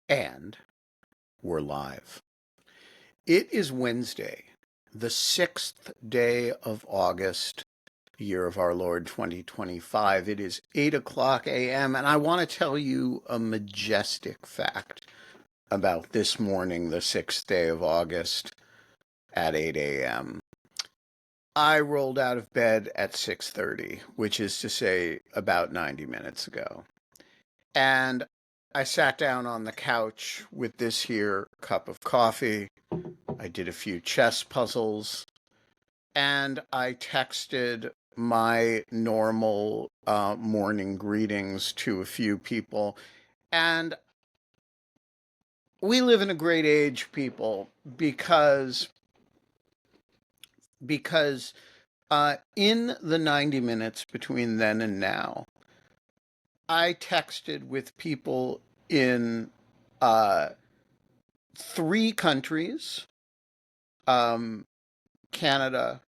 And we're live. It is Wednesday, the 6th day of August, year of our Lord 2025. It is 8 o'clock a.m., and I want to tell you a majestic fact about this morning, the 6th day of August at 8 a.m. I rolled out of bed at 6:30, which is to say about 90 minutes ago. And I sat down on the couch with this here cup of coffee. I did a few chess puzzles, and I texted my normal morning greetings to a few people. And we live in a great age, people, because in the 90 minutes between then and now, I texted with people in uh, three countries: um, Canada,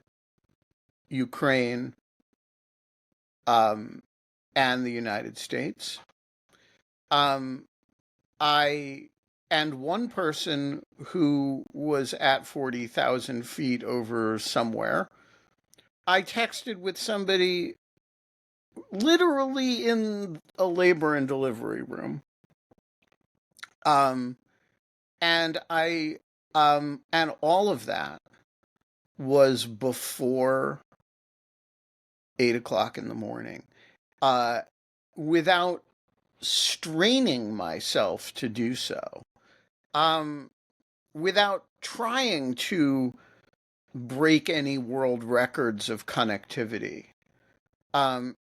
Ukraine, um, and the United States. Um, I and one person who was at 40,000 feet over somewhere. I texted with somebody literally in a labor and delivery room. Um, and all of that was before 8 o'clock in the morning. Uh, without straining myself to do so, um, without trying to break any world records of connectivity.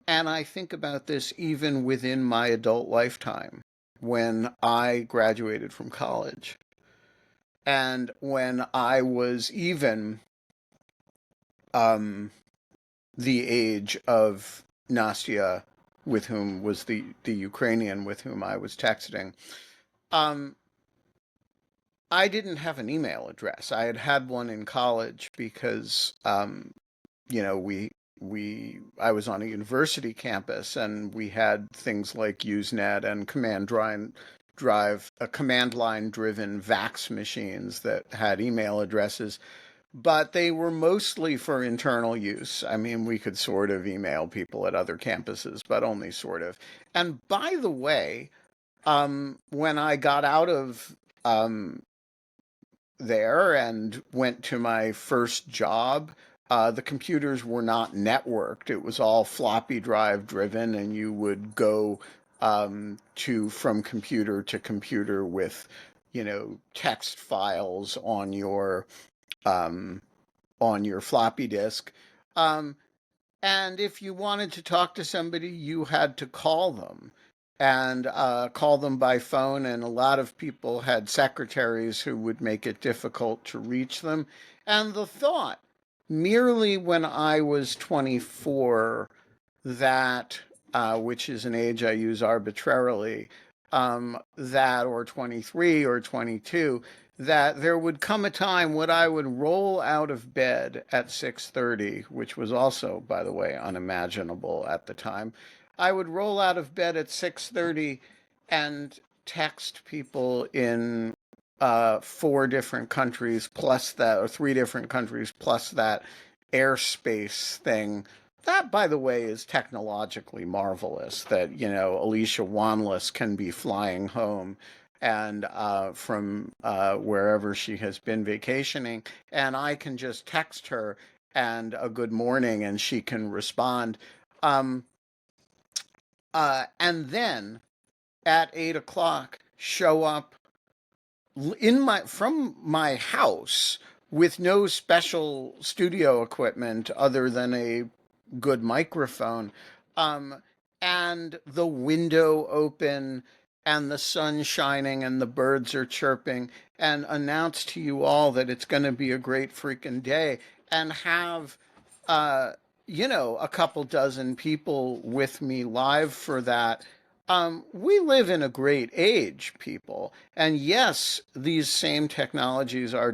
And I think about this even within my adult lifetime, when I graduated from college and when I was even um, the age of Nastya, with whom was the Ukrainian with whom I was texting. Um, I didn't have an email address. I had had one in college because, you know, I was on a university campus and we had things like Usenet and command line driven VAX machines that had email addresses, but they were mostly for internal use. I mean, we could sort of email people at other campuses, but only sort of. And by the way, when I got out of there and went to my first job, the computers were not networked. It was all floppy drive driven, and you would go to from computer to computer with, text files um, on your floppy disk. Um, and if you wanted to talk to somebody, you had to call them and call them by phone. And a lot of people had secretaries who would make it difficult to reach them. And the thought, merely when I was 24, that, which is an age I use arbitrarily, that or 23 or 22, that there would come a time when I would roll out of bed at 6:30, which was also, by the way, unimaginable at the time. I would roll out of bed at 6:30 and text people in four different countries plus that, or three different countries plus that airspace thing. That, by the way, is technologically marvelous, that, Alicia Wanless can be flying home and from wherever she has been vacationing, and I can just text her and a good morning, and she can respond. Um, and then at 8 o'clock, show up in my from my house with no special studio equipment other than a good microphone, um, and the window open and the sun shining and the birds are chirping, and announce to you all that it's going to be a great freaking day, and have uh, a couple dozen people with me live for that. We live in a great age, people, and yes, these same technologies are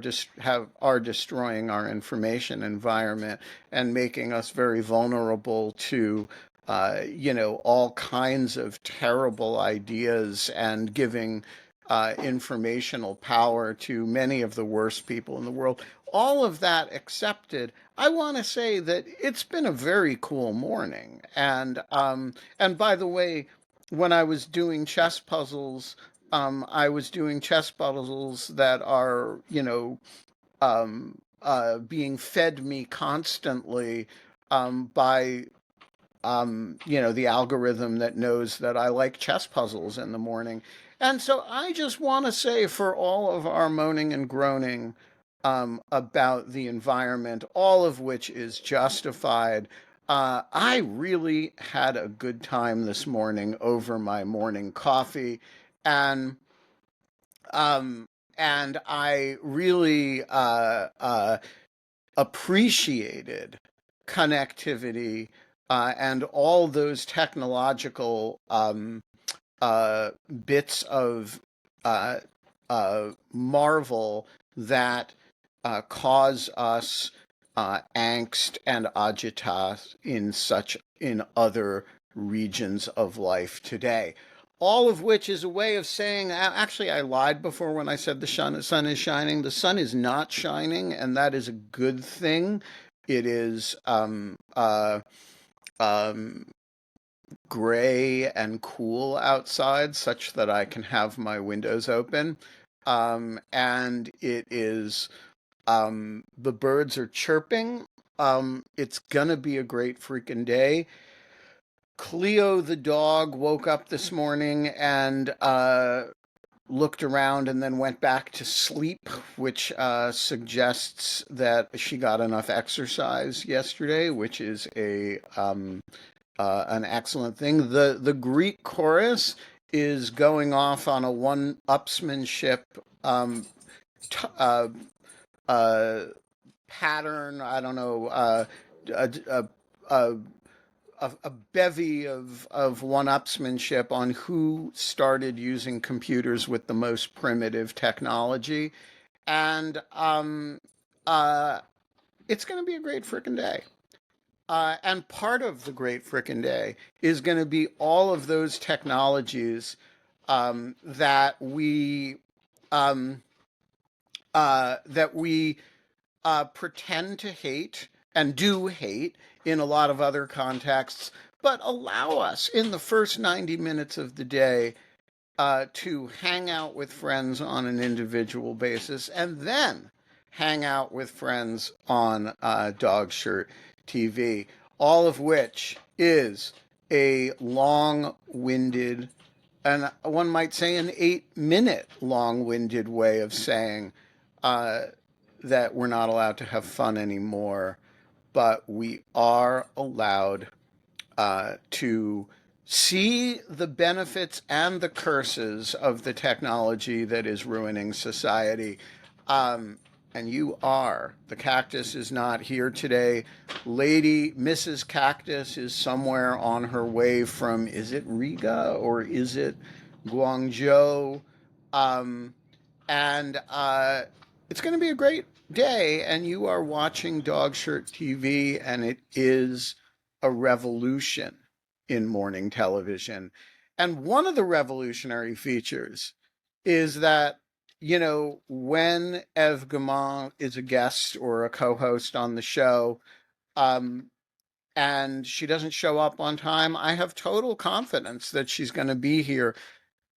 destroying our information environment and making us very vulnerable to, all kinds of terrible ideas, and giving informational power to many of the worst people in the world. All of that accepted, I want to say that it's been a very cool morning. And by the way, when I was doing chess puzzles, I was doing chess puzzles that are, being fed me constantly by the algorithm that knows that I like chess puzzles in the morning. And so I just want to say, for all of our moaning and groaning about the environment, all of which is justified, I really had a good time this morning over my morning coffee. And um, and I really appreciated connectivity and all those technological bits of uh, marvel that cause us angst and agitas in other regions of life today. All of which is a way of saying, actually, I lied before when I said the sun is shining. The sun is not shining, and that is a good thing. It is um, gray and cool outside, such that I can have my windows open. And it is, the birds are chirping. It's gonna be a great freaking day. Cleo the dog woke up this morning and looked around and then went back to sleep, which suggests that she got enough exercise yesterday, which is a an excellent thing. The Greek chorus is going off on a one-upsmanship t- uh, uh, pattern. I don't know, a, a, a, a bevy of one-upsmanship on who started using computers with the most primitive technology, and uh, it's going to be a great frickin' day. And part of the great frickin' day is going to be all of those technologies that um, we pretend to hate and do hate in a lot of other contexts, but allow us in the first 90 minutes of the day to hang out with friends on an individual basis and then hang out with friends on Dog Shirt TV, all of which is a long winded, and one might say an 8-minute long winded way of saying uh, that we're not allowed to have fun anymore, but we are allowed to see the benefits and the curses of the technology that is ruining society. Um, and you are. The cactus is not here today. Lady Mrs. Cactus is somewhere on her way from, is it Riga or is it Guangzhou? Um, and it's going to be a great day. And you are watching Dog Shirt TV, and it is a revolution in morning television. And one of the revolutionary features is that, when Eve Gaumond is a guest or a co host on the show, um, and she doesn't show up on time, I have total confidence that she's going to be here,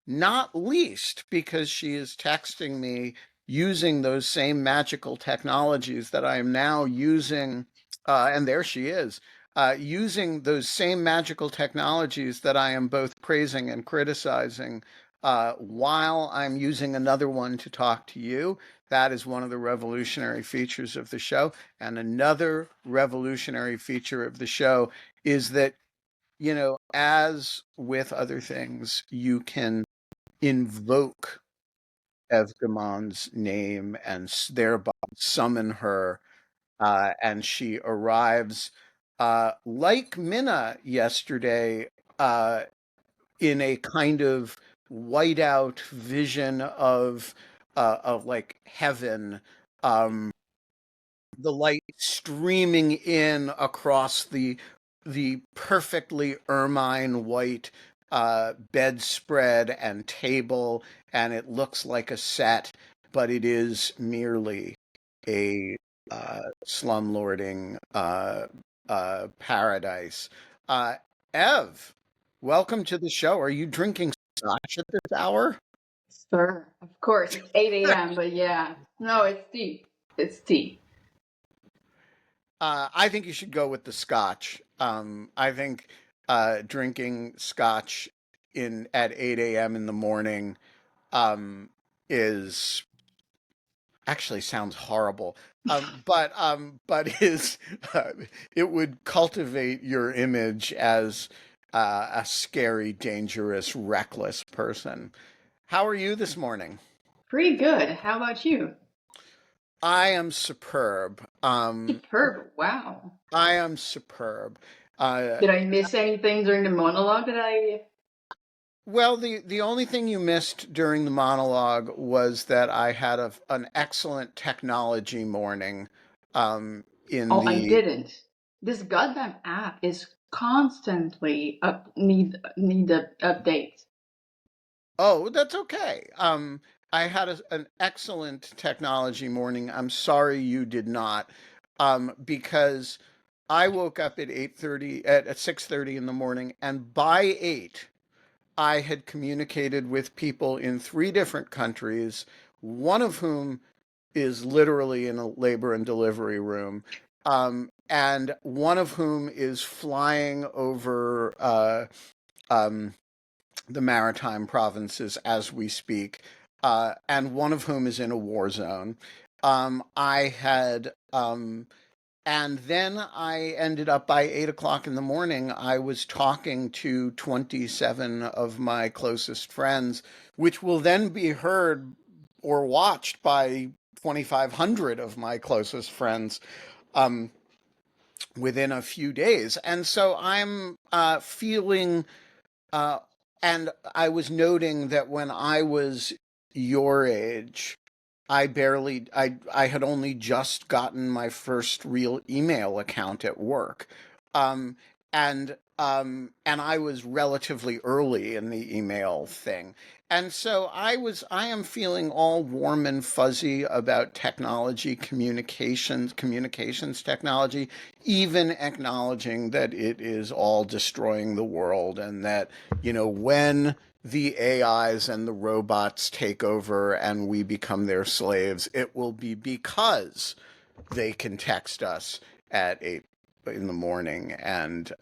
not least because she is texting me using those same magical technologies that I am now using. And there she is, using those same magical technologies that I am both praising and criticizing while I'm using another one to talk to you. That is one of the revolutionary features of the show. And another revolutionary feature of the show is that, as with other things, you can invoke Evgamond's name and thereby summon her, and she arrives like Minna yesterday, uh, in a kind of whiteout vision of like heaven, um, the light streaming in across the perfectly ermine white bedspread and table, and it looks like a set, but it is merely a slumlording paradise. Uh, Ev, welcome to the show. Are you drinking scotch at this hour? Sure, of course. It's 8 a.m., but yeah. No, it's tea. It's tea. I think you should go with the scotch. I think drinking scotch in at 8 a.m. in the morning um, is actually sounds horrible. But is it would cultivate your image as a scary, dangerous, reckless person. How are you this morning? Pretty good. How about you? I am superb. Superb. Wow. I am superb. Uh, Did I miss anything during the monologue that I. well, the only thing you missed during the monologue was that I had an excellent technology morning in Oh, I the. didn't. This goddamn app is constantly need a update. Oh, that's okay. I had an excellent technology morning. I'm sorry you did not, because I woke up at 8:30 at 6:30 in the morning, and by 8, I had communicated with people in 3 different countries, one of whom is literally in a labor and delivery room, and one of whom is flying over um, the maritime provinces as we speak, and one of whom is in a war zone. I had and then I ended up by 8 o'clock in the morning. I was talking to 27 of my closest friends, which will then be heard or watched by 2,500 of my closest friends um, within a few days. And so I'm feeling, uh, and I was noting that when I was your age, I had only just gotten my first real email account at work. Um, and I was relatively early in the email thing. And so I am feeling all warm and fuzzy about technology, communications technology, even acknowledging that it is all destroying the world, and that, when the AIs and the robots take over and we become their slaves, it will be because they can text us at 8 in the morning and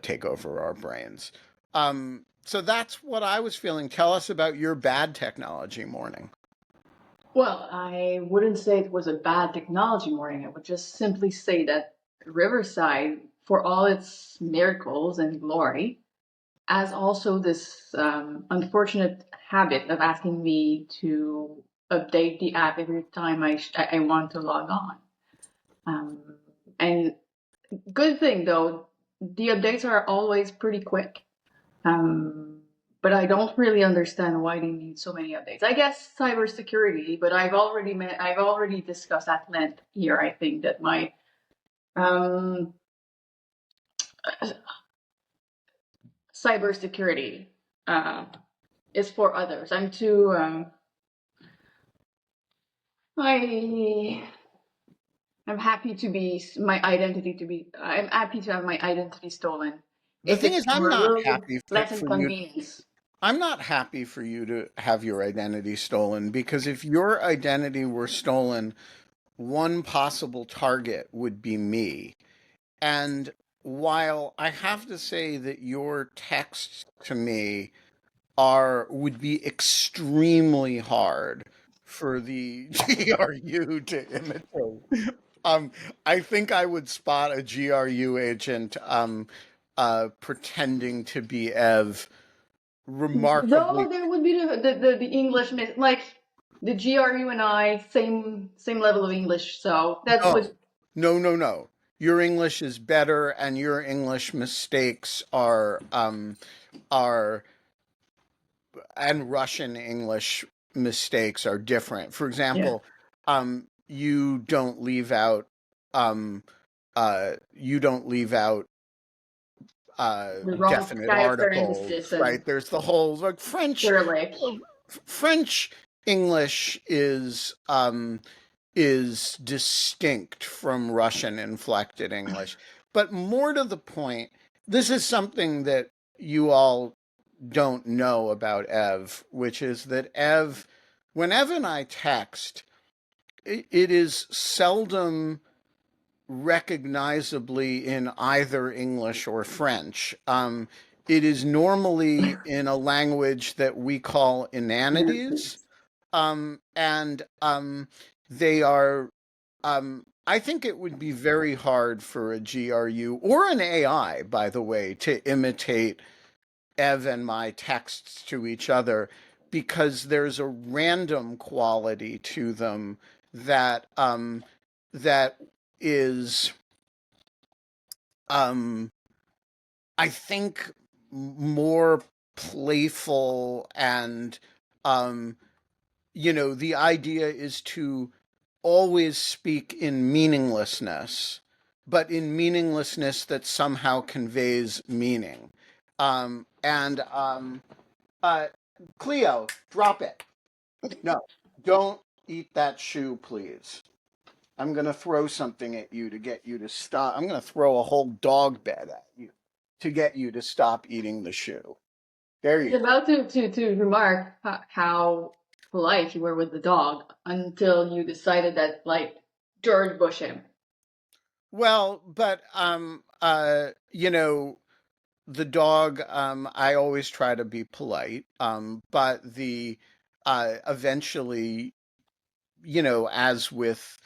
take over our brains. So that's what I was feeling. Tell us about your bad technology morning. Well, I wouldn't say it was a bad technology morning. I would just simply say that Riverside, for all its miracles and glory, as also this unfortunate habit of asking me to update the app every time I want to log on. Um, and good thing though, the updates are always pretty quick. Um, but I don't really understand why they need so many updates. I guess cybersecurity, but I've already discussed at length here. I think that my um, cybersecurity uh, is for others. I I'm happy to be my identity to be. I'm happy to have my identity stolen The if thing it's is, for a little less for you. inconvenience. I'm not happy for you to have your identity stolen, because if your identity were stolen, one possible target would be me. And while I have to say that your texts to me are would be extremely hard for the GRU to imitate. Um, I think I would spot a GRU agent pretending to be Ev remarkably. Though there would be the English like the GRU and I same level of English, so that No, would. no. Your English is better, and your English mistakes are and Russian English mistakes are different. For Yeah. example, you don't leave out you don't leave out The wrong definite character in the articles, system. right? There's the whole like Cyrillic. French English is distinct from Russian inflected English. But more to the point, this is something that you all don't know about Ev, which is that when Ev and I text, it is seldom recognizably in either English or French. It is normally in a language that we call Inanities, and they are. I think it would be very hard for a GRU or an AI, by the way, to imitate Ev and my texts to each other because there's a random quality to them that is um I think more playful and um the idea is to always speak in meaninglessness, but in meaninglessness that somehow conveys meaning. And uh Cleo, drop it. No, don't eat that shoe, please. I'm going to throw something at you to get you to stop. I'm going to throw a whole dog bed at you to get you to stop eating the shoe. There I you was go. about to remark how polite you were with the dog until you decided that, like, George Bush him. Well, but the dog, I always try to be polite. But the eventually, as with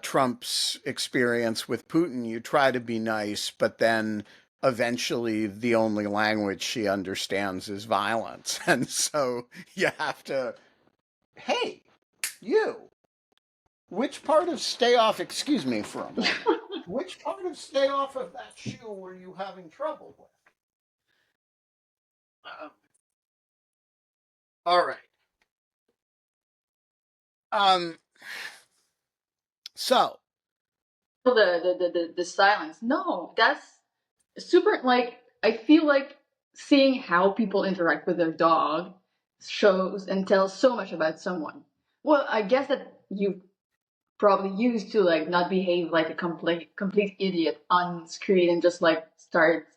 Trump's experience with Putin, you try to be nice, but then eventually the only language she understands is violence. And so you have to, hey, you, which part of stay off, excuse me for a moment, which part of stay off of that shoe were you having trouble with? All right. Um, so, The silence. No, that's super. Like, I feel like seeing how people interact with their dog shows and tells so much about someone. Well, I guess that you probably used to like not behave like a complete idiot on screen and just like start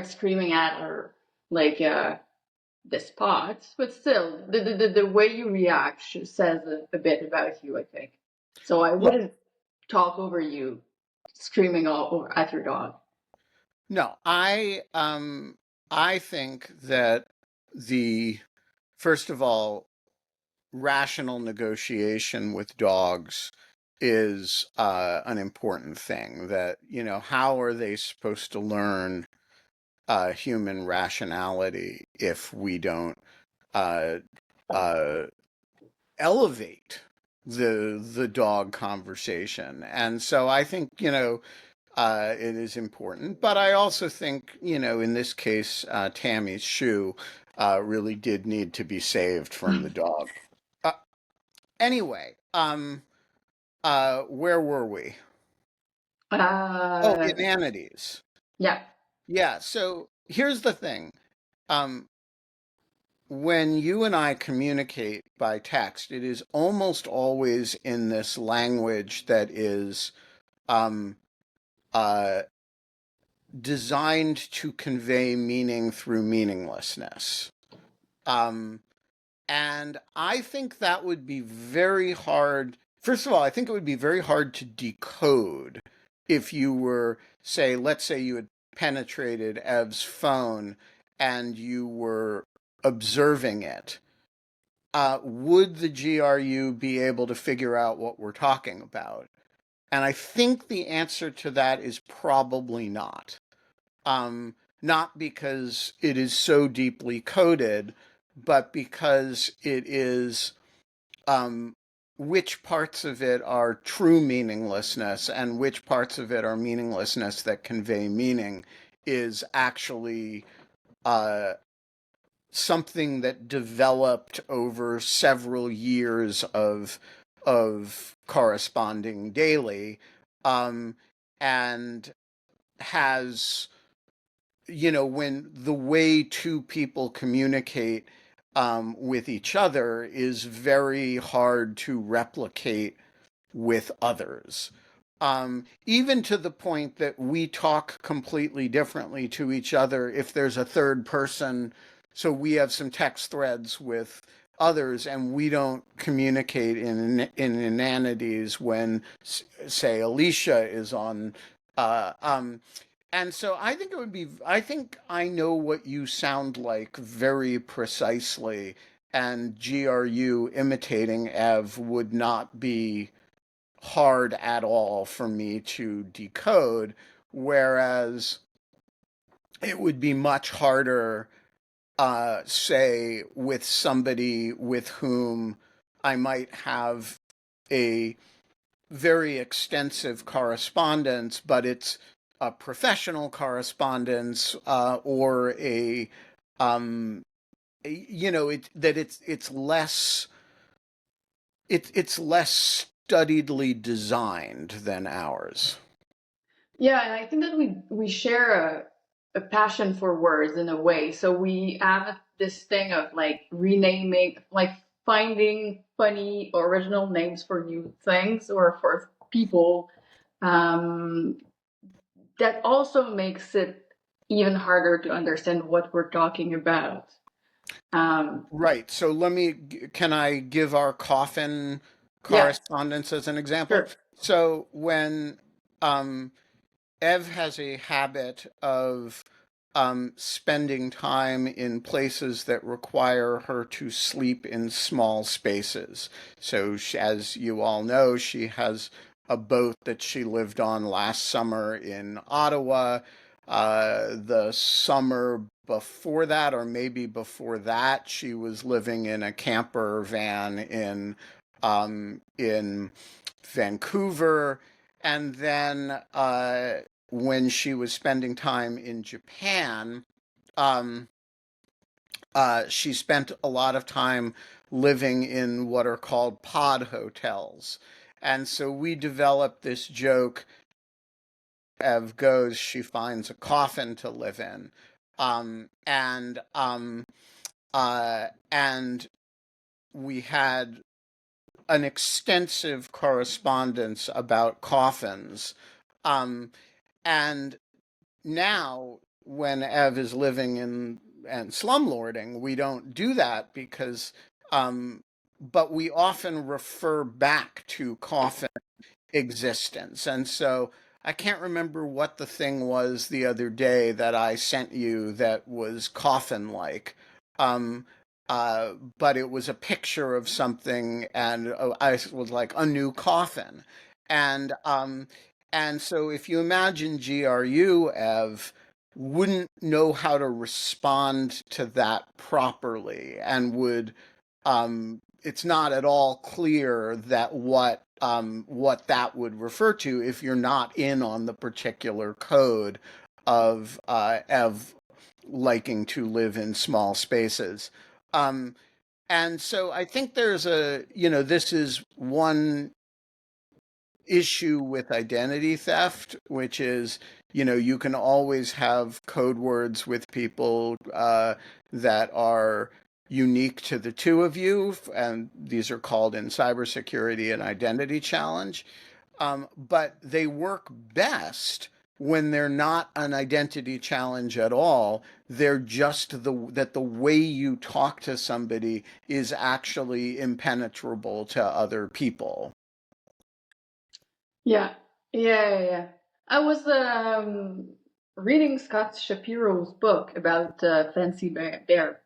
screaming at her like the spot, but still the way you react says a bit about you, I think. So I yeah, wouldn't talk over you screaming all over at your dog. no, I think that the first of all, rational negotiation with dogs is an important thing. That, how are they supposed to learn human rationality if we don't uh, uh, elevate the dog conversation? And so I think, it is important. But I also think, in this case, Tammy's shoe really did need to be saved from the dog. Uh, anyway, where were we? Oh, Uh, inanities. yeah. Yeah, so here's the thing. Um, when you and I communicate by text, it is almost always in this language that is um, uh, designed to convey meaning through meaninglessness. Um, And I think that would be very hard. First of all, I think it would be very hard to decode if you were, say, let's say you had penetrated Ev's phone and you were observing it. Would the GRU be able to figure out what we're talking about? And I think the answer to that is probably not. Not because it is so deeply coded, but because it is um, which parts of it are true meaninglessness and which parts of it are meaninglessness that convey meaning is actually uh, something that developed over several years of corresponding daily, um, and has, when the way two people communicate with each other is very hard to replicate with others. Even to the point that we talk completely differently to each other if there's a third person. So we have some text threads with others, and we don't communicate in inanities when, say, Alicia is on. Uh, um, and so I think it would be. I think I know what you sound like very precisely, and GRU imitating Ev would not be hard at all for me to decode, whereas it would be much harder, say, with somebody with whom I might have a very extensive correspondence, but it's a professional correspondence, or um, it's less it's less studiedly designed than ours. Yeah, and I think that we share a passion for words in a way. So we have this thing of like renaming, like finding funny original names for new things or for people. Um, that also makes it even harder to understand what we're talking about. Um, Right. So can I give our coffin yes, correspondence as an example? sure. So when um, Ev has a habit of spending time in places that require her to sleep in small spaces. So, as you all know, she has a boat that she lived on last summer in Ottawa. The summer before that, or maybe before that, she was living in a camper van in Vancouver. And then when she was spending time in Japan, um, she spent a lot of time living in what are called pod hotels. And so we developed this joke. Ev goes, she finds a coffin to live in. And we had an extensive correspondence about coffins. Um, and now when Ev is living in and slumlording, we don't do that because, but we often refer back to coffin existence. And so I can't remember what the thing was the other day that I sent you that was coffin like. Um, but it was a picture of something, and I was like a new coffin, and so if you imagine GRU, Ev wouldn't know how to respond to that properly, and would it's not at all clear that what that would refer to if you're not in on the particular code of liking to live in small spaces. Um, and so I think this is one issue with identity theft, which is, you can always have code words with people that are unique to the two of you, and these are called in cybersecurity an identity challenge. But they work best when they're not an identity challenge at all. They're just the way you talk to somebody is actually impenetrable to other people. Yeah, yeah. I was reading Scott Shapiro's book about Fancy Bear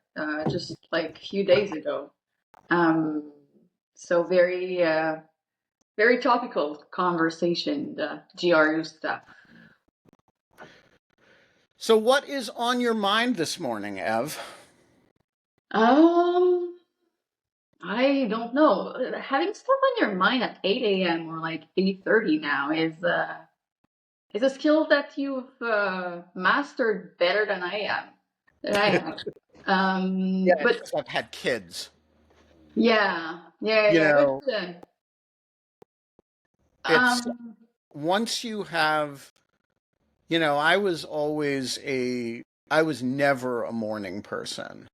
just like a few days ago. Um, so very topical conversation, the GRU stuff. So, what is on your mind this morning, Ev? Um, I don't know. Having stuff on your mind at 8 a.m. or like 8:30 now is a skill that you've mastered better than I am. That I have. Yeah, it's But because I've had kids. You yeah. know, But it's um, once you have I was never a morning person.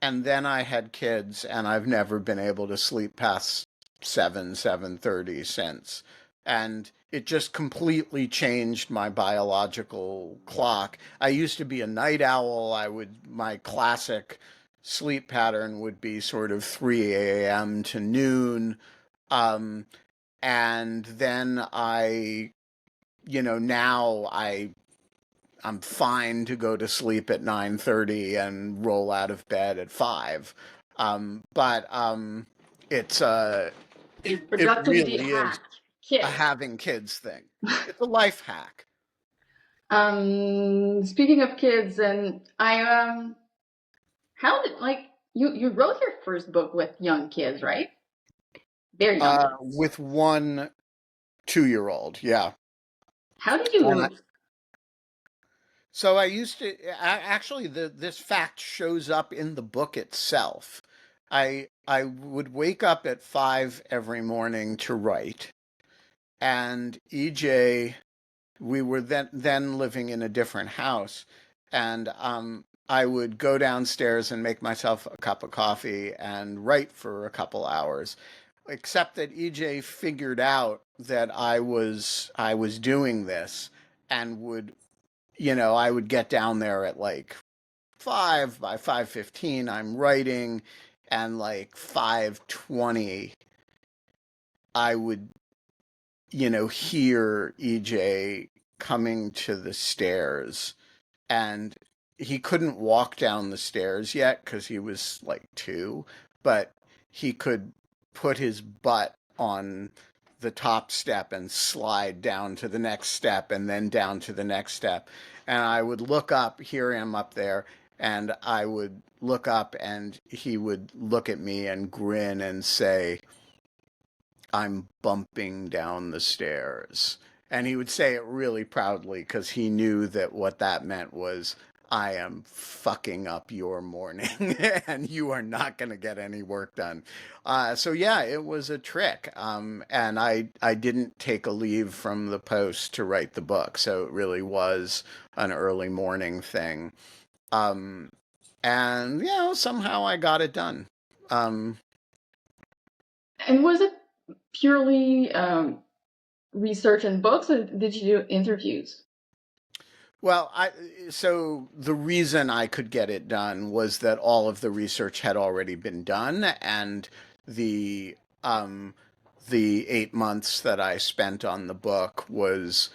And then I had kids, and I've never been able to sleep past 7:30 since. And it just completely changed my biological clock. I used to be a night owl. My classic sleep pattern would be sort of 3 a.m. to noon. Um, and then now I'm fine to go to sleep at 9:30 and roll out of bed at 5. But it's it Productivity really is hack. a Kids. having kids thing. It's a life hack. Speaking of kids, and how did like you wrote your first book with young kids, right? Very young kids. With one 2-year-old, yeah. How did And you? so I used to actually this fact shows up in the book itself. I would wake up at 5 every morning to write, and EJ, we were then living in a different house, and I would go downstairs and make myself a cup of coffee and write for a couple hours. Except that EJ figured out that I was doing this, and I would get down there at like 5. By 5:15 I'm writing, and like 5:20 I would hear EJ coming to the stairs, and he couldn't walk down the stairs yet because he was like 2, but he could put his butt on the top step and slide down to the next step and then down to the next step. And I would look up, hear him up there, and I would look up and he would look at me and grin and say, "I'm bumping down the stairs." And he would say it really proudly because he knew that what that meant was, "I am fucking up your morning and you are not going to get any work done." So yeah, it was a trick. And I didn't take a leave from the Post to write the book. So it really was an early morning thing. Um, and, somehow I got it done. Um, And was it purely research and books, or did you do interviews? Well, so the reason I could get it done was that all of the research had already been done, and the um, the 8 months that I spent on the book was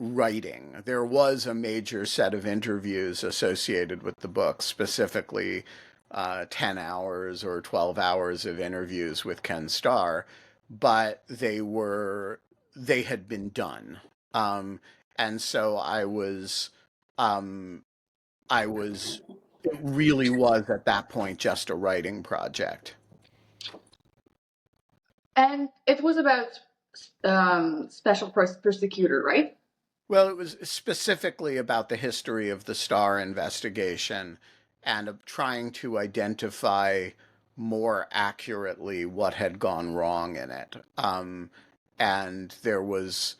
writing. There was a major set of interviews associated with the book, specifically 10 hours or 12 hours of interviews with Ken Starr, but they had been done. Um, and so um, it really was at that point just a writing project. And it was about special prosecutor, right? Well, it was specifically about the history of the Starr investigation and of trying to identify more accurately what had gone wrong in it. And there was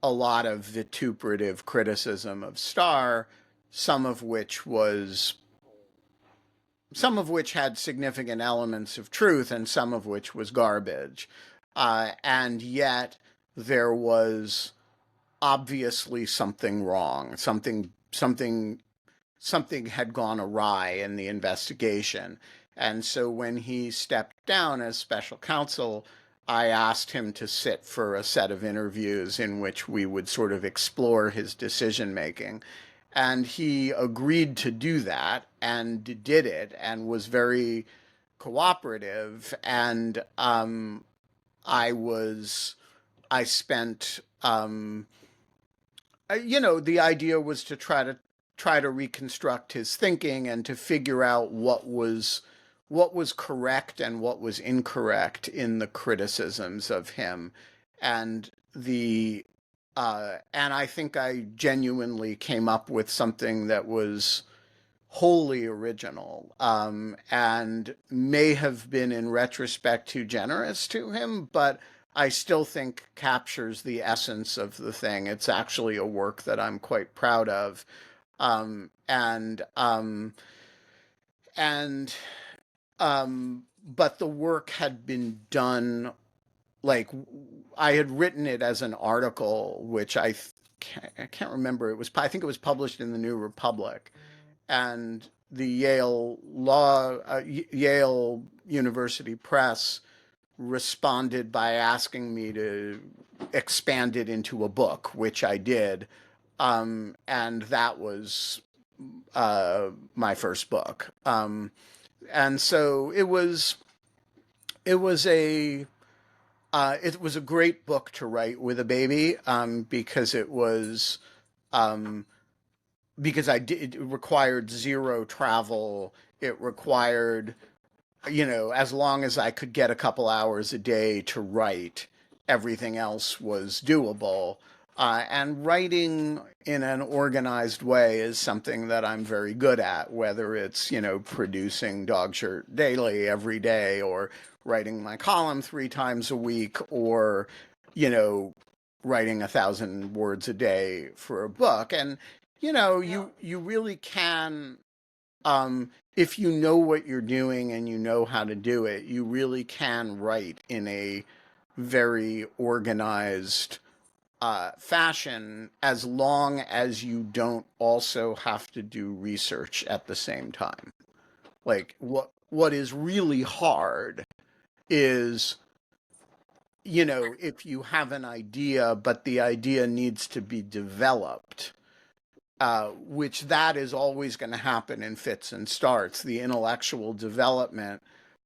a lot of vituperative criticism of Starr, some of which was some of which had significant elements of truth and some of which was garbage. And yet there was obviously something wrong. Something had gone awry in the investigation. And so when he stepped down as special counsel, I asked him to sit for a set of interviews in which we would sort of explore his decision making. And he agreed to do that and did it and was very cooperative. And I was, I spent the idea was to try to reconstruct his thinking and to figure out what was correct and what was incorrect in the criticisms of him, and the and I think I genuinely came up with something that was wholly original, and may have been in retrospect too generous to him, but I still think captures the essence of the thing. It's actually a work that I'm quite proud of. Um, and and but the work had been done, like, I had written it as an article, which I can't remember. I think it was published in the New Republic, and the Yale University Press responded by asking me to expand it into a book, which I did, and that was my first book. And so it was a it was a great book to write with a baby, because it was um, because it required zero travel. It required, as long as I could get a couple hours a day to write, everything else was doable. And writing in an organized way is something that I'm very good at, whether it's, producing Dog Shirt Daily every day, or writing my column 3 times a week, or, you know, writing 1,000 words a day for a book. And, you really can, if you know what you're doing and you know how to do it, you really can write in a very organized fashion, as long as you don't also have to do research at the same time. Like, what is really hard is, if you have an idea, but the idea needs to be developed, which that is always going to happen in fits and starts, the intellectual development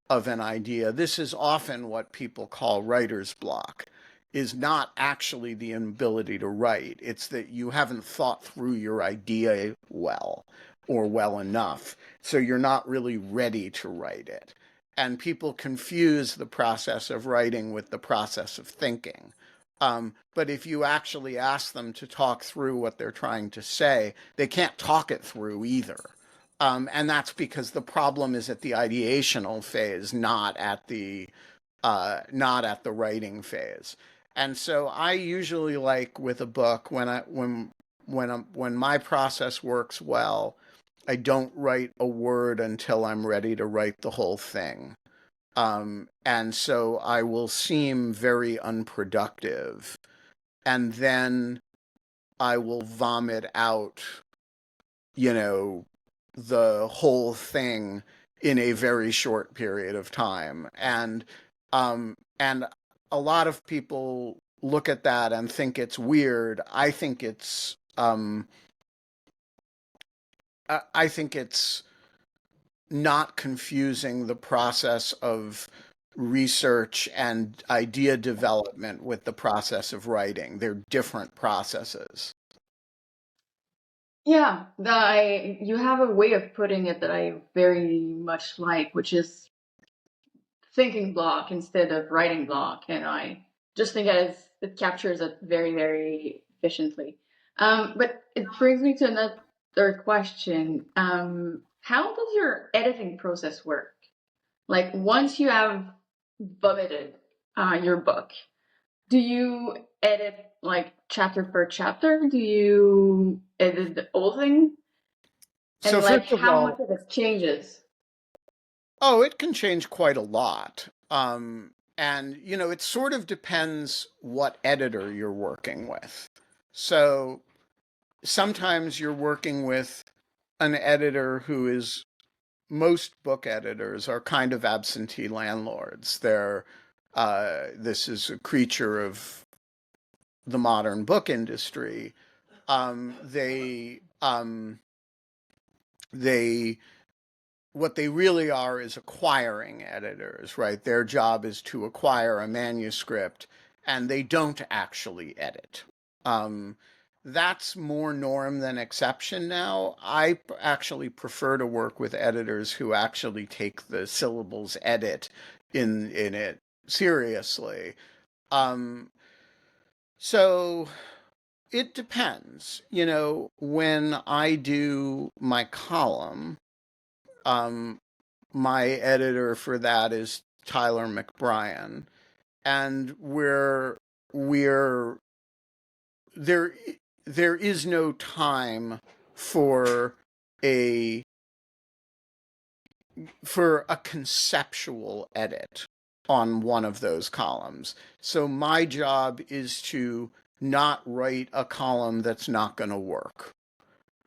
of an idea. This is often what people call writer's block, is not actually the inability to write. It's that you haven't thought through your idea well, or well enough. So you're not really ready to write it. And people confuse the process of writing with the process of thinking. But if you actually ask them to talk through what they're trying to say, they can't talk it through either. And that's because the problem is at the ideational phase, not at the writing phase. And so I usually, like with a book, when my process works well, I don't write a word until I'm ready to write the whole thing. And so I will seem very unproductive, and then I will vomit out, you know, the whole thing in a very short period of time. And a lot of people look at that and think it's weird. I think it's not confusing the process of research and idea development with the process of writing. They're different processes. Yeah, you have a way of putting it that I very much like, which is thinking block instead of writing block, and I just think it captures it very, very efficiently. But it brings me to another question. How does your editing process work? Like once you have vomited your book, do you edit like chapter per chapter? Do you edit the whole thing? So And like first of how much all, of it changes? oh, it can change quite a lot. And, it sort of depends what editor you're working with. So sometimes you're working with an editor who is, most book editors are kind of absentee landlords. This is a creature of the modern book industry. They what they really are is acquiring editors, right? Their job is to acquire a manuscript, and they don't actually edit. Um, that's more norm than exception now. I actually prefer to work with editors who actually take the syllables edit in it seriously. Um, so it depends. When I do my column, um, my editor for that is Tyler McBrien. and we're there there is no time for a a conceptual edit on one of those columns. So my job is to not write a column that's not going to work.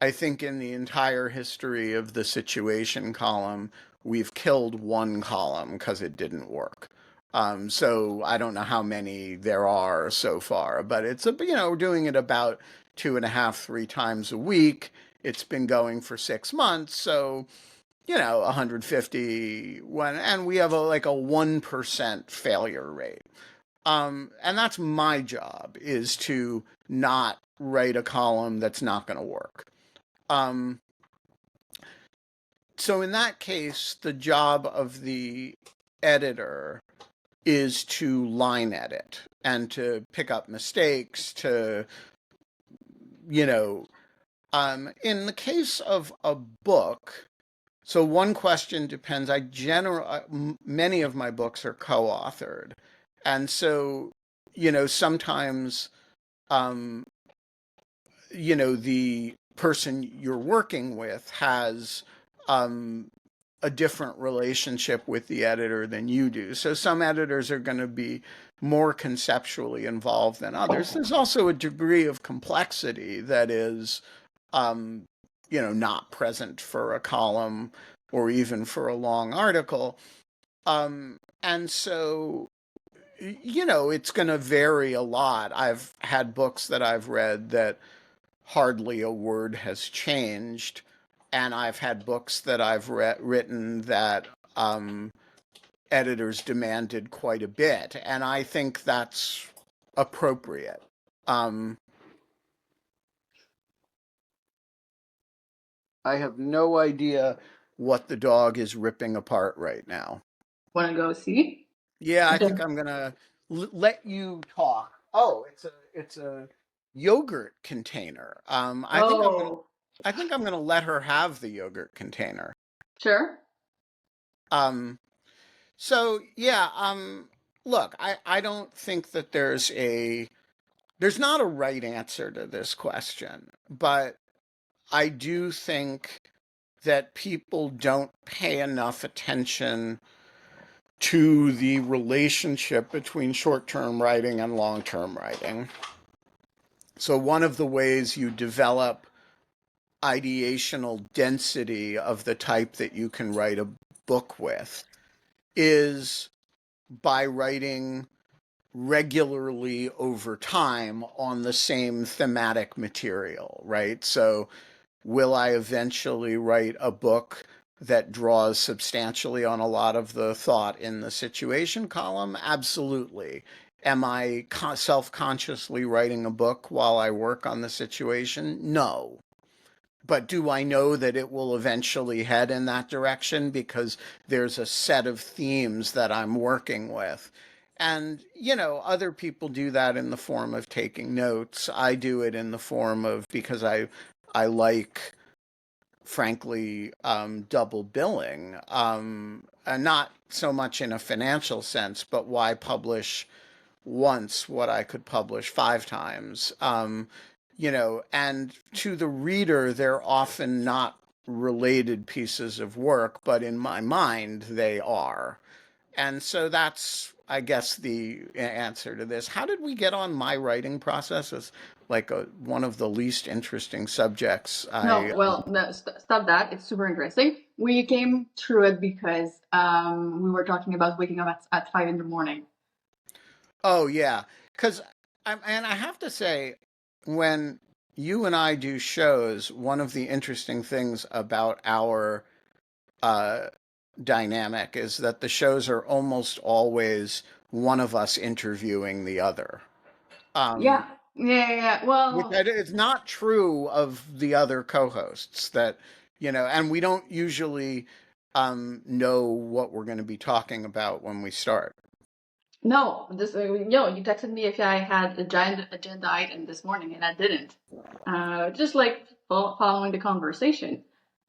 I think in the entire history of the situation column, we've killed one column because it didn't work. So I don't know how many there are so far, but it's we're doing it about 2.5, 3 times a week. It's been going for 6 months, so 150 and we have like a 1% failure rate. And that's my job, is to not write a column that's not going to work. Um, so in that case, the job of the editor is to line edit and to pick up mistakes, to, you know, in the case of a book, so one question depends. Many of my books are co-authored, and so sometimes um, the person you're working with has um, a different relationship with the editor than you do. So some editors are going to be more conceptually involved than others. There's also a degree of complexity that is, um, not present for a column or even for a long article. And so, it's going to vary a lot. I've had books that I've read that hardly a word has changed. And I've had books that I've written that editors demanded quite a bit. And I think that's appropriate. Um, I have no idea what the dog is ripping apart right now. Want to go see? Yeah, I think I'm gonna let you talk. Oh, it's a yogurt container. Oh, I think I'm gonna let her have the yogurt container. sure. Um, so yeah, look, I don't think that there's not a right answer to this question, but I do think that people don't pay enough attention to the relationship between short-term writing and long-term writing. So one of the ways you develop ideational density of the type that you can write a book with is by writing regularly over time on the same thematic material, right? So will I eventually write a book that draws substantially on a lot of the thought in the situation column? Absolutely. Am I self-consciously writing a book while I work on the situation? No. But do I know that it will eventually head in that direction because there's a set of themes that I'm working with? And, other people do that in the form of taking notes. I do it in the form of, because I like, frankly, double billing, and not so much in a financial sense, but why publish once what I could publish 5 times? And to the reader, they're often not related pieces of work, but in my mind, they are. And so that's, I guess, the answer to this. How did we get on my writing process as like one of the least interesting subjects? No, well, no, stop that. It's super interesting. We came through it because we were talking about waking up at 5 in the morning. Oh yeah, because and I have to say, when you and I do shows, one of the interesting things about our uh, dynamic is that the shows are almost always one of us interviewing the other. Um, Yeah, yeah, yeah. which Well, it's not true of the other co-hosts, that and we don't usually know what we're going to be talking about when we start. no, you texted me if I had a giant agenda item this morning, and I didn't. Just like following the conversation,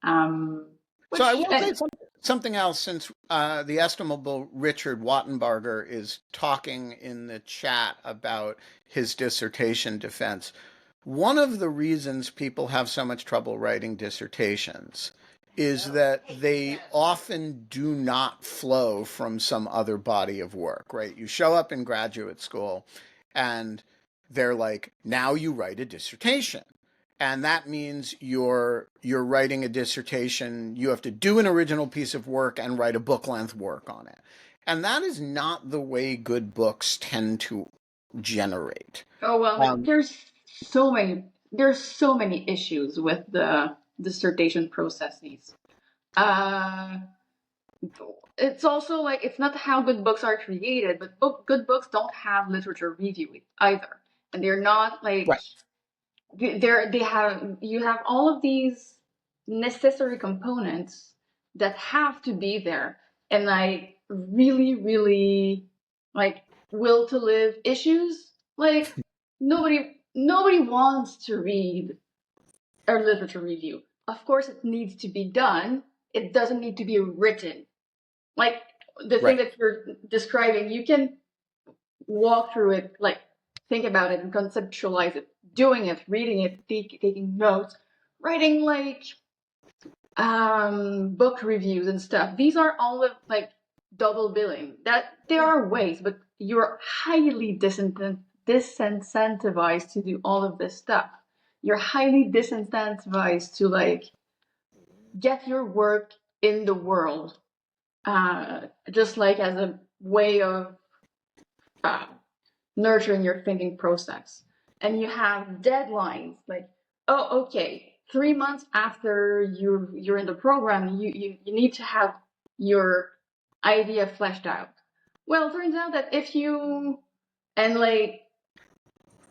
um, So I which will say something. Something else, since the estimable Richard Wattenbarger is talking in the chat about his dissertation defense, one of the reasons people have so much trouble writing dissertations is that they often do not flow from some other body of work, right? You show up in graduate school and they're like, now you write a dissertation. And that means you're writing a dissertation, you have to do an original piece of work and write a book length work on it. And that is not the way good books tend to generate. Oh well, like Um, there's so many issues with the dissertation processes. Uh, it's also like it's not how good books are created, but good books don't have literature review either, and they're not like right. they have you have all of these necessary components that have to be there, and like really like will to live issues. Like nobody wants to read a literature review. Of course, it needs to be done. It doesn't need to be written. Like the thing Right. that you're describing, you can walk through it, like think about it and conceptualize it, doing it, reading it, taking notes, writing like book reviews and stuff. These are all of like double billing. That there are ways, but you're highly disincentivized to do all of this stuff. You're highly disincentivized to like get your work in the world, just like as a way of uh, nurturing your thinking process. And you have deadlines like, oh, okay, 3 months after you're in the program, you need to have your idea fleshed out. Well, it turns out that if you and like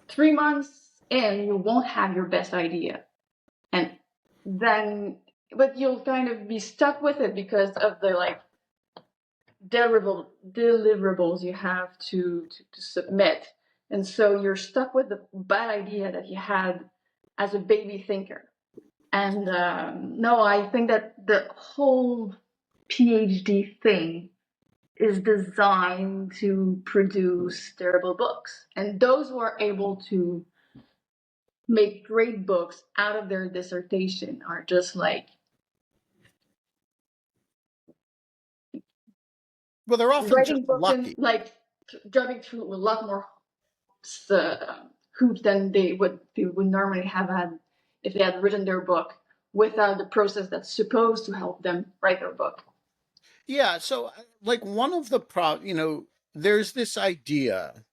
3 months in, you won't have your best idea, and then but you'll kind of be stuck with it because of the like deliverables you have to submit. And so you're stuck with the bad idea that you had as a baby thinker. And no, I think that the whole PhD thing is designed to produce terrible books. And those who are able to make great books out of their dissertation are just like Well, they're often just writing books and lucky. like jumping through a lot more hoops than they would normally have had if they had written their book without the process that's supposed to help them write their book. Yeah, so like one of the there's this idea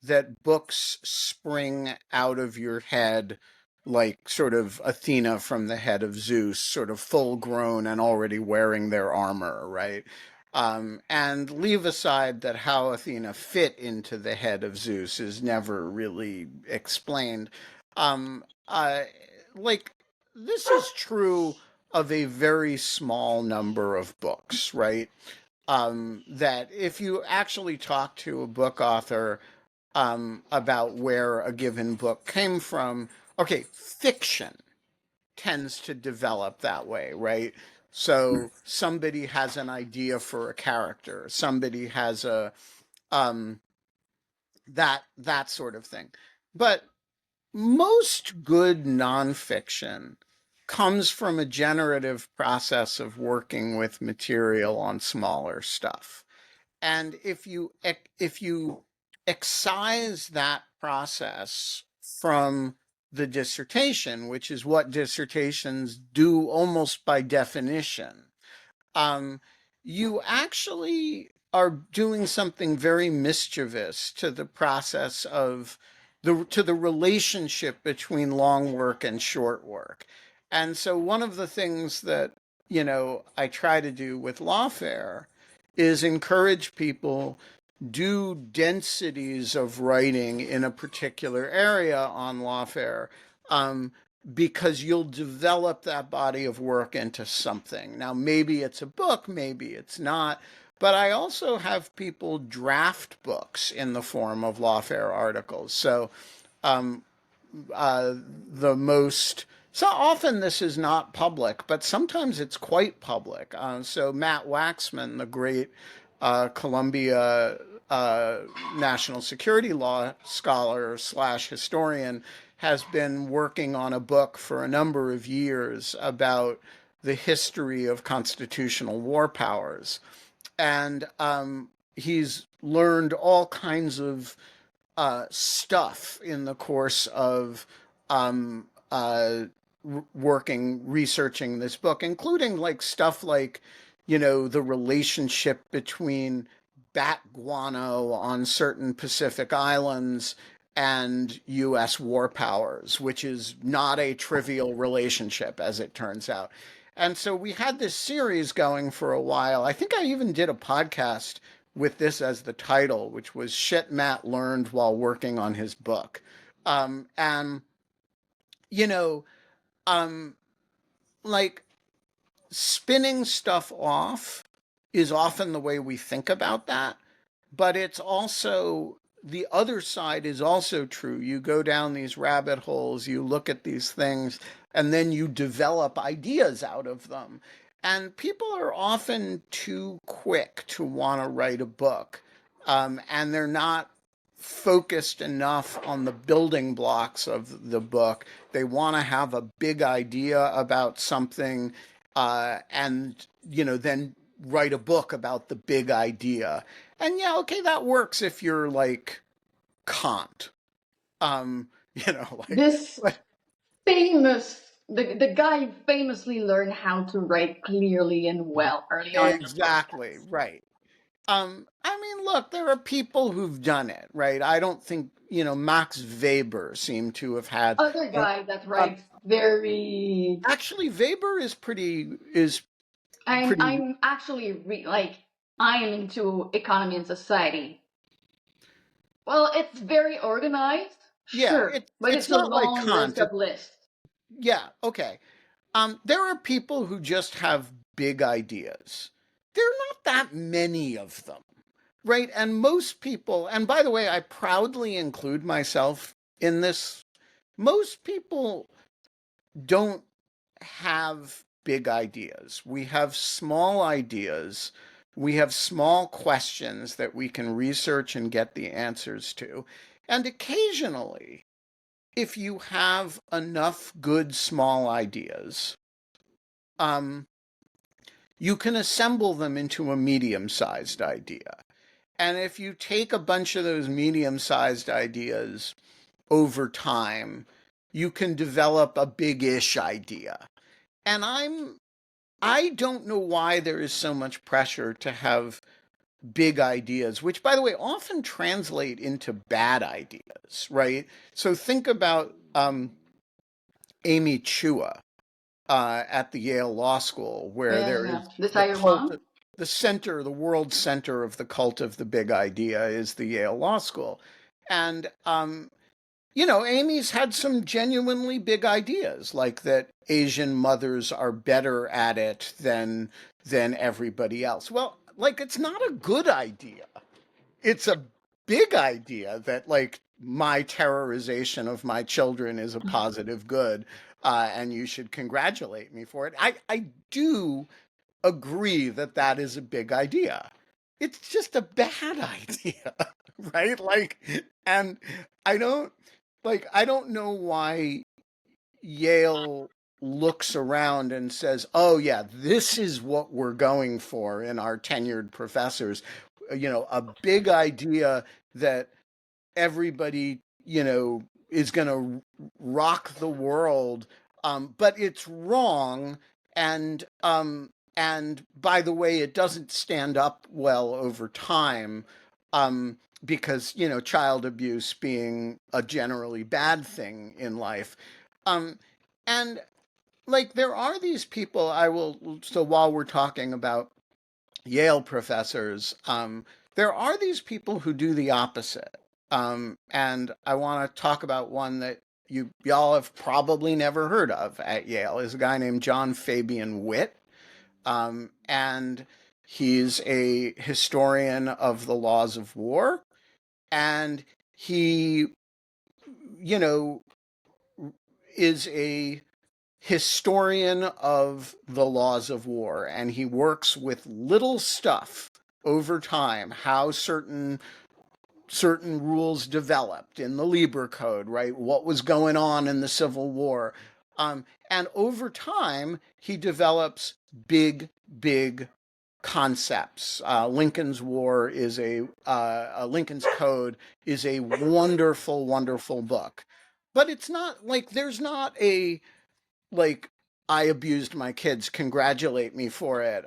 that books spring out of your head like sort of Athena from the head of Zeus, sort of full grown and already wearing their armor, right? And leave aside that how Athena fit into the head of Zeus is never really explained. I like this is true of a very small number of books, right? That if you actually talk to a book author about where a given book came from, okay, fiction tends to develop that way, right? So somebody has an idea for a character, somebody has a um, that sort of thing. But most good nonfiction comes from a generative process of working with material on smaller stuff. And if you excise that process from the dissertation, which is what dissertations do almost by definition, um, you actually are doing something very mischievous to the process of the relationship between long work and short work. And so one of the things that, I try to do with lawfare is encourage people do densities of writing in a particular area on lawfare, um, because you'll develop that body of work into something. Now, maybe it's a book, maybe it's not, but I also have people draft books in the form of lawfare articles. So, um, the most So often this is not public, but sometimes it's quite public. So Matt Waxman, the great Columbia uh, national security law scholar slash historian, has been working on a book for a number of years about the history of constitutional war powers. And he's learned all kinds of stuff in the course of um, working, researching this book, including like stuff like, the relationship between bat guano on certain Pacific islands and US war powers, which is not a trivial relationship, as it turns out. And so we had this series going for a while. I think I even did a podcast with this as the title, which was Shit Matt Learned While Working on His Book. And, you know, um, like spinning stuff off is often the way we think about that, but it's also the other side is also true. You go down these rabbit holes, you look at these things, and then you develop ideas out of them. And people are often too quick to want to write a book, and they're not focused enough on the building blocks of the book. They want to have a big idea about something, and then write a book about the big idea. And yeah, okay, that works if you're like Kant. Like, This famous the guy famously learned how to write clearly and well early on in the exactly, process. right. I mean, look, there are people who've done it, right? I don't think, Max Weber seemed to have had Other a, guy that a writes very. actually Weber is pretty. I'm actually like I am into economy and society. Well, it's very organized, Yeah, sure, but it's it's a not like long list Kant. of lists. Yeah, okay. There are people who just have big ideas. There are not that many of them, right? And most people, and by the way, I proudly include myself in this, most people don't have big ideas. We have small ideas. We have small questions that we can research and get the answers to. And occasionally, if you have enough good small ideas, um, you can assemble them into a medium sized idea. And if you take a bunch of those medium sized ideas over time, you can develop a big ish idea. And I don't know why there is so much pressure to have big ideas, which, by the way, often translate into bad ideas, right? So think about Amy Chua at the Yale Law School, where Yeah, there yeah. is the Desire cult, Mom? the center, the world center of the cult of the big idea is the Yale Law School. And, Amy's had some genuinely big ideas, like that Asian mothers are better at it than everybody else. Well, like it's not a good idea. It's a big idea that like my terrorization of my children is a positive good, and you should congratulate me for it. I do agree that that is a big idea. It's just a bad idea, right? Like, and I don't I don't know why Yale looks around and says, "Oh yeah, this is what we're going for in our tenured professors." A big idea that everybody, is going to rock the world, but it's wrong, and by the way, it doesn't stand up well over time, because child abuse being a generally bad thing in life, um, and like there are these people. I will. So while we're talking about Yale professors, there are these people who do the opposite. And I want to talk about one that y'all have probably never heard of at Yale. Is a guy named John Fabian Witt, and he's a historian of the laws of war, and he, you know, is a historian of the laws of war, and he works with little stuff over time, how certain rules developed in the Lieber Code, right? What was going on in the Civil War. And over time, he develops big concepts. Lincoln's Code is a wonderful book, but it's not like there's not a like I abused my kids, congratulate me for it,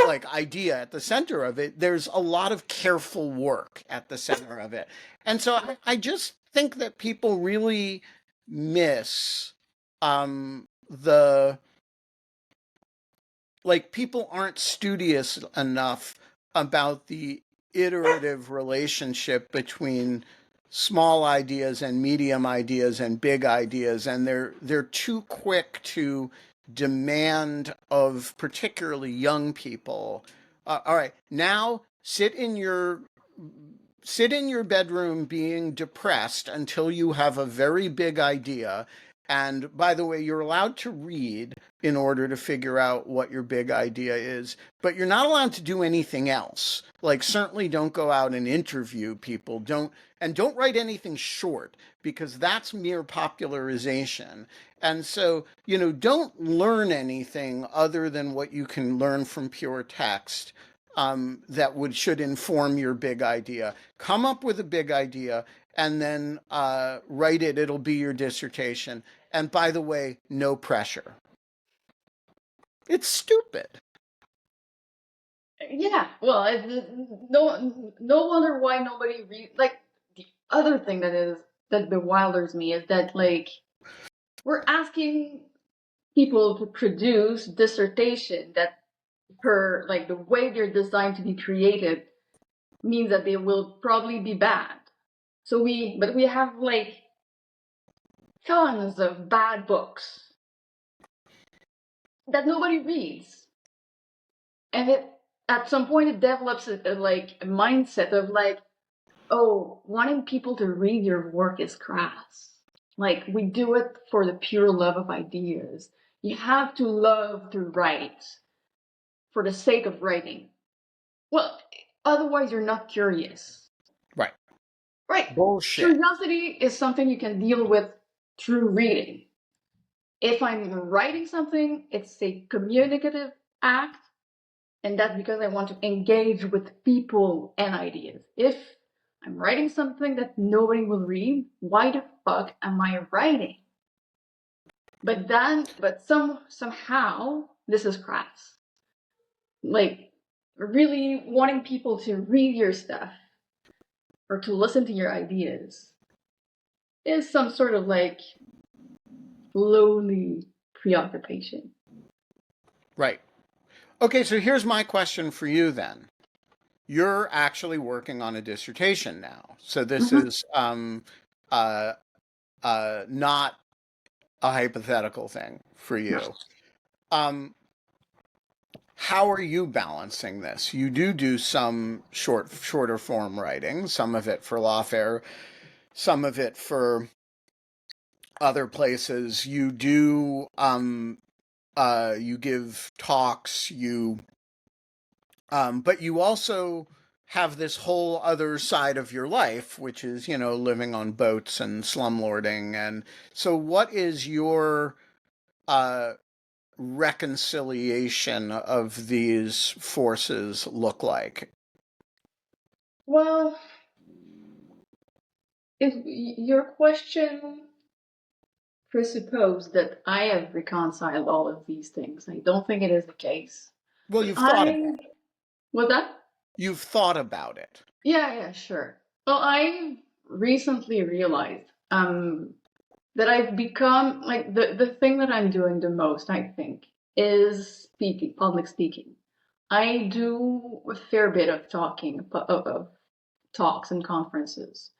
like idea at the center of it. There's a lot of careful work at the center of it. And so I just think that people really miss the like people aren't studious enough about the iterative relationship between small ideas and medium ideas and big ideas, and they're too quick to demand of particularly young people. All right, now sit in your bedroom being depressed until you have a very big idea. And by the way, you're allowed to read in order to figure out what your big idea is, but you're not allowed to do anything else. Like, certainly don't go out and interview people. Don't write anything short, because that's mere popularization. And so, don't learn anything other than what you can learn from pure text, that should inform your big idea. Come up with a big idea and then write it. It'll be your dissertation. And by the way, no pressure. It's stupid. Yeah, well, no wonder why nobody like the other thing that bewilders me is that like we're asking people to produce dissertation that per like the way they're designed to be created means that they will probably be bad. But we have like tons of bad books that nobody reads, and it at some point it develops like a mindset of like, oh, wanting people to read your work is crass. Like we do it for the pure love of ideas. You have to love to write for the sake of writing. Well, otherwise you're not curious. Right. Right. Bullshit. Curiosity is something you can deal with through reading. If I'm writing something, it's a communicative act, and that's because I want to engage with people and ideas. If I'm writing something that nobody will read, why the fuck am I writing? Somehow this is crass. Like really wanting people to read your stuff or to listen to your ideas is some sort of like lowly preoccupation. Right. Okay, so here's my question for you then. You're actually working on a dissertation now. So this Mm-hmm. is uh, not a hypothetical thing for you. Um, how are you balancing this? You do some shorter form writing, some of it for Lawfare, some of it for other places. You give talks, but you also have this whole other side of your life, which is, living on boats and slumlording. And so what is your uh, reconciliation of these forces look like? Well, if your question presupposed that I have reconciled all of these things, I don't think it is the case. Well, But I, was that? you've thought about it. Yeah, sure. Well, I recently realized that I've become like the thing that I'm doing the most, I think, is speaking, public speaking. I do a fair bit of of talks and conferences.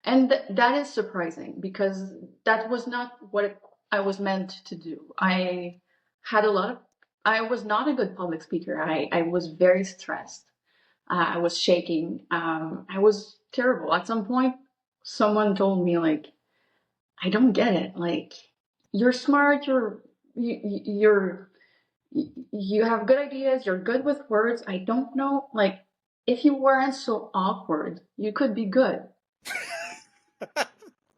And that is surprising because that was not what I was meant to do. Had a lot of, I was not a good public speaker. I was very stressed. I was shaking. I was terrible. At some point, someone told me, like, I don't get it. Like, you're smart, you're you're you have good ideas, you're good with words. I don't know, like, if you weren't so awkward, you could be good.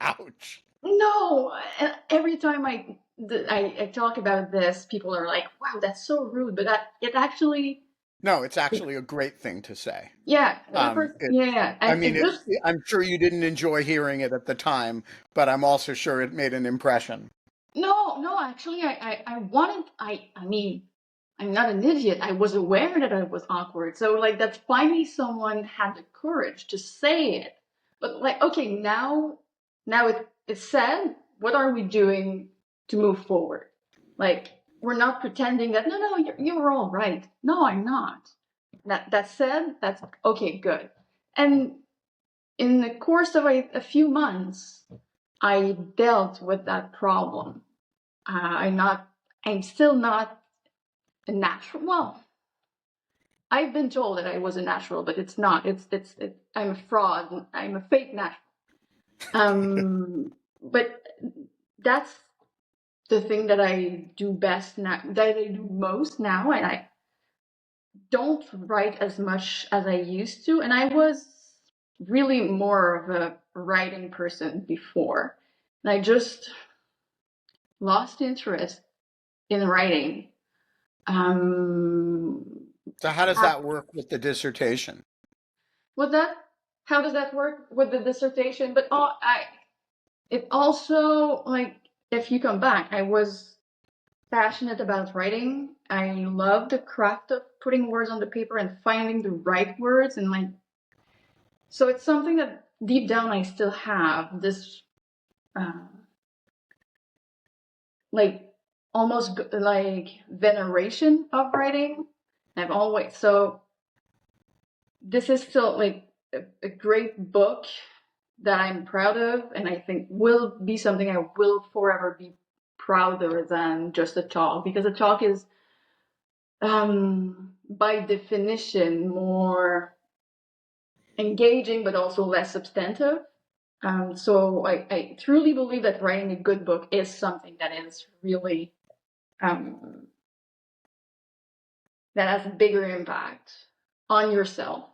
Ouch. No, every time I talk about this, people are like, "Wow, that's so rude," but it actually, No, it's actually a great thing to say. yeah, It, yeah, yeah, I and mean, it just I'm sure you didn't enjoy hearing it at the time, but I'm also sure it made an impression. no, no, actually, I wanted, I mean, I'm not an idiot. I was aware that I was awkward. So, like, that finally someone had the courage to say it. But, like, okay, now it's said, what are we doing to move forward? Like, we're not pretending that, no, no, you're all right. No, I'm not. That said, that's okay, good. And in the course of a few months, I dealt with that problem. I'm not. I'm still not a natural. Well, I've been told that I was a natural, but it's not. I'm a fraud. I'm a fake natural. But that's the thing that I do best now. That I do most now, and I don't write as much as I used to. And I was really more of a writing person before, and I just lost interest in writing. Um, So how does af- that work with the dissertation? with that, how does that work with the dissertation? But it also, like, if you come back, I was passionate about writing. I love the craft of putting words on the paper and finding the right words, and like, so it's something that deep down I still have this, uh, like, almost like veneration of writing. I've always so this is still like a great book that I'm proud of, and I think will be something I will forever be prouder than just a talk, because a talk is, by definition, more engaging but also less substantive. So I truly believe that writing a good book is something that is really, um, that has a bigger impact on yourself.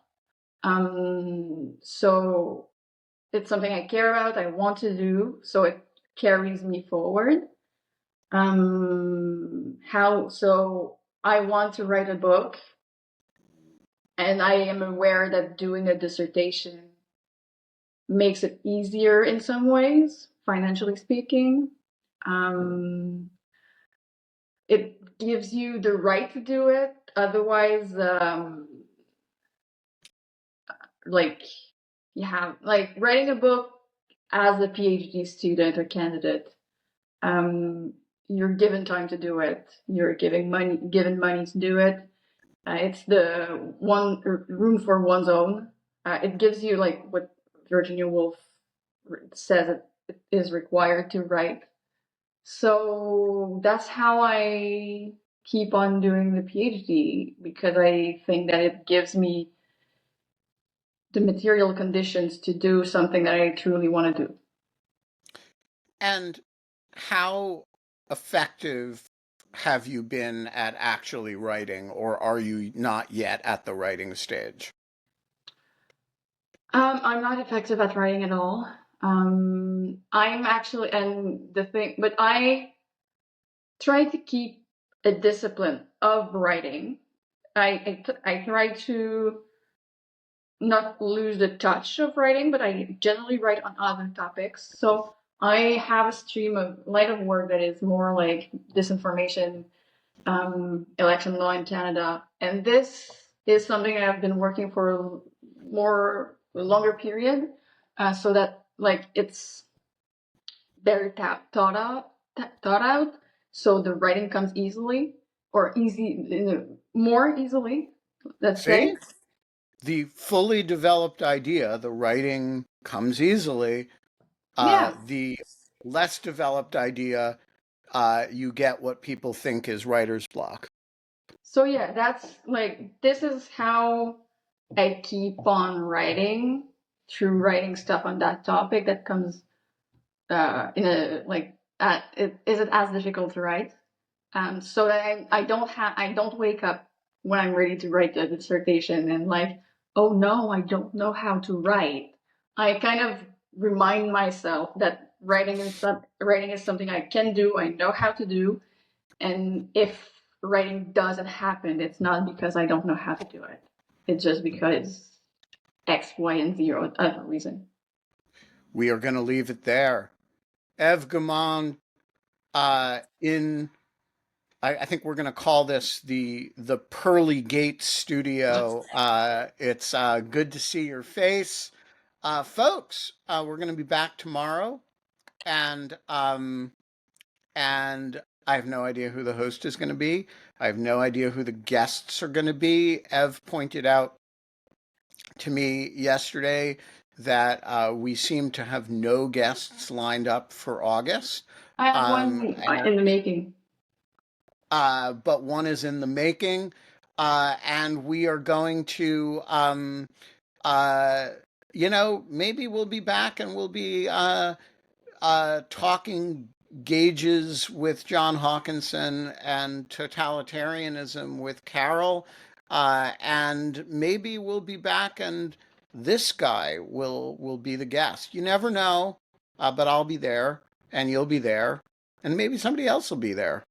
So it's something I care about, I want to do, so it carries me forward. How so I want to write a book, and I am aware that doing a dissertation makes it easier in some ways, financially speaking. Um, it gives you the right to do it. Otherwise, like, you have, like, writing a book as a PhD student or candidate, um, you're given time to do it. You're given money to do it. It's the one room for one's own. It gives you, like, what Virginia Woolf says it is required to write. So that's how I keep on doing the PhD, because I think that it gives me the material conditions to do something that I truly want to do. And how effective have you been at actually writing, or are you not yet at the writing stage? I'm not effective at writing at all. I'm actually, and the thing, but I try to keep a discipline of writing. I try to not lose the touch of writing, but I generally write on other topics. So I have a stream of line of work that is more like disinformation, election law in Canada, and this is something I have been working for a longer period, so that, like, it's very thought out, so the writing comes easily, or easy, more easily, let's say. See? The fully developed idea, the writing comes easily. Yeah. The less developed idea, you get what people think is writer's block. So yeah, that's like, this is how I keep on writing, through writing stuff on that topic that comes, in a, like, is it as difficult to write? so that I don't wake up when I'm ready to write the dissertation and like, oh no, I don't know how to write. I kind of remind myself that writing is something I can do, I know how to do, and if writing doesn't happen, it's not because I don't know how to do it. It's just because X, Y, and Z or other reason. We are going to leave it there. Ev Gaumond, in I think we're going to call this the Pearly Gate Studio. It's good to see your face, folks. We're going to be back tomorrow, and and I have no idea who the host is going to be. I have no idea who the guests are going to be. Ev pointed out to me yesterday that we seem to have no guests lined up for August. I have Um, one in the making. but one is in the making. And we are going to, uh, maybe we'll be back and we'll be talking gauges with John Hawkinson and totalitarianism with Carol. And maybe we'll be back and this guy will be the guest. You never know, but I'll be there and you'll be there and maybe somebody else will be there.